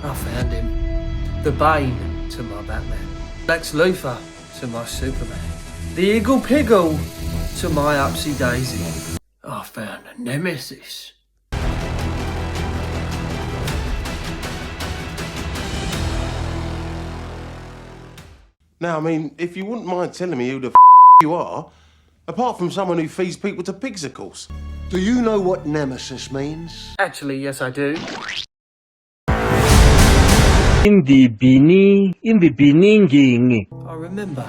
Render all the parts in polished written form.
I found him. The Bane to my Batman. Lex Luthor to my Superman. The Eagle Piggle to my Upsy Daisy. I found a Nemesis. Now, I mean, if you wouldn't mind telling me who the you are, apart from someone who feeds people to pigs, of course. Do you know what nemesis means? Actually, yes I do. In the beginning. I remember.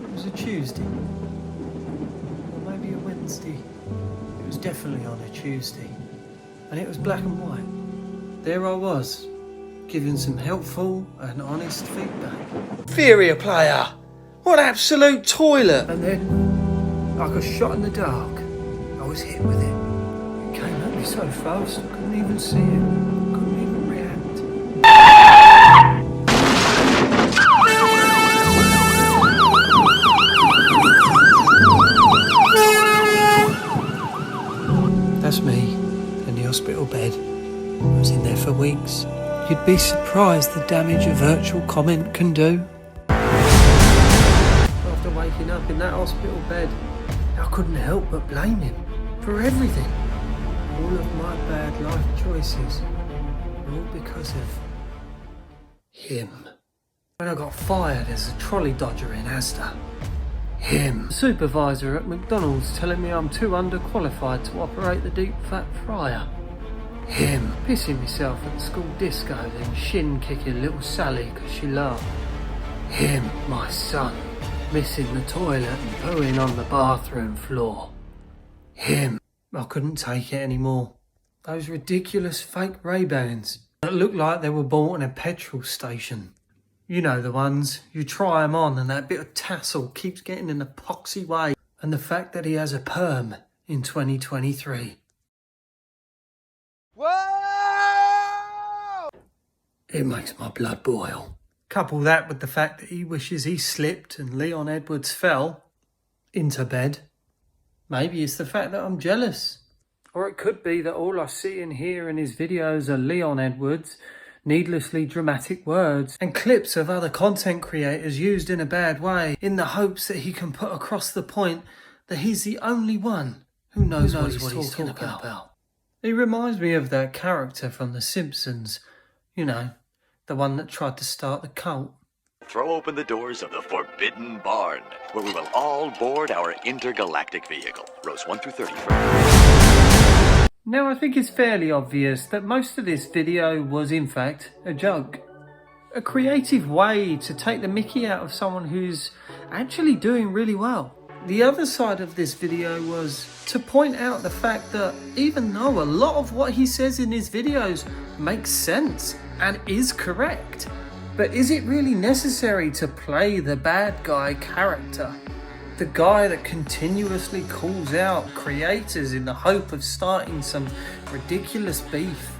It was a Tuesday. Or maybe a Wednesday. It was definitely on a Tuesday. And it was black and white. There I was, giving some helpful and honest feedback. Inferior player! What absolute toilet! And then, like a shot in the dark, I was hit with it. It came at me so fast I couldn't even see it. Couldn't even react. That's me, in the hospital bed. I was in there for weeks. You'd be surprised the damage a virtual comment can do. After waking up in that hospital bed, I couldn't help but blame him for everything. All of my bad life choices were all because of him. When I got fired as a trolley dodger in Asda, him. The supervisor at McDonald's telling me I'm too underqualified to operate the deep fat fryer. Him. Pissing myself at the school disco, then shin kicking little Sally because she laughed. Him. My son. Missing the toilet and pooing on the bathroom floor. Him. I couldn't take it anymore. Those ridiculous fake Ray-Bans that looked like they were bought in a petrol station. You know the ones. You try them on and that bit of tassel keeps getting in the poxy way. And the fact that he has a perm in 2023. Whoa! It makes my blood boil. Couple that with the fact that he wishes he slipped and Leon Edwards fell into bed. Maybe it's the fact that I'm jealous. Or it could be that all I see and hear in his videos are Leon Edwards, needlessly dramatic words, and clips of other content creators used in a bad way in the hopes that he can put across the point that he's the only one who knows what he's talking about. He reminds me of that character from The Simpsons, you know, the one that tried to start the cult. Throw open the doors of the Forbidden Barn, where we will all board our intergalactic vehicle. Rows 1 through 30 first. Now I think it's fairly obvious that most of this video was in fact a joke. A creative way to take the mickey out of someone who's actually doing really well. The other side of this video was to point out the fact that even though a lot of what he says in his videos makes sense and is correct, but is it really necessary to play the bad guy character? The guy that continuously calls out creators in the hope of starting some ridiculous beef?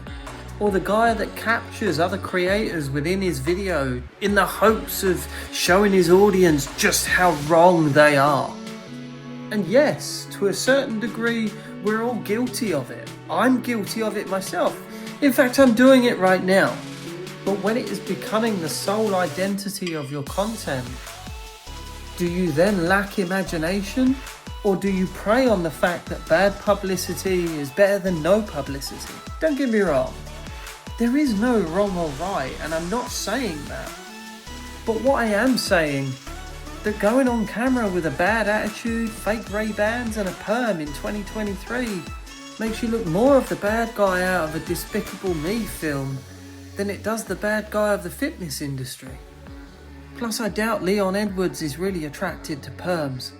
Or the guy that captures other creators within his video in the hopes of showing his audience just how wrong they are? And yes, to a certain degree, we're all guilty of it. I'm guilty of it myself. In fact, I'm doing it right now. But when it is becoming the sole identity of your content, do you then lack imagination? Or do you prey on the fact that bad publicity is better than no publicity? Don't get me wrong. There is no wrong or right, and I'm not saying that. But what I am saying, that going on camera with a bad attitude, fake Ray-Bans and a perm in 2023 makes you look more of the bad guy out of a Despicable Me film than it does the bad guy of the fitness industry. Plus, I doubt Leon Edwards is really attracted to perms.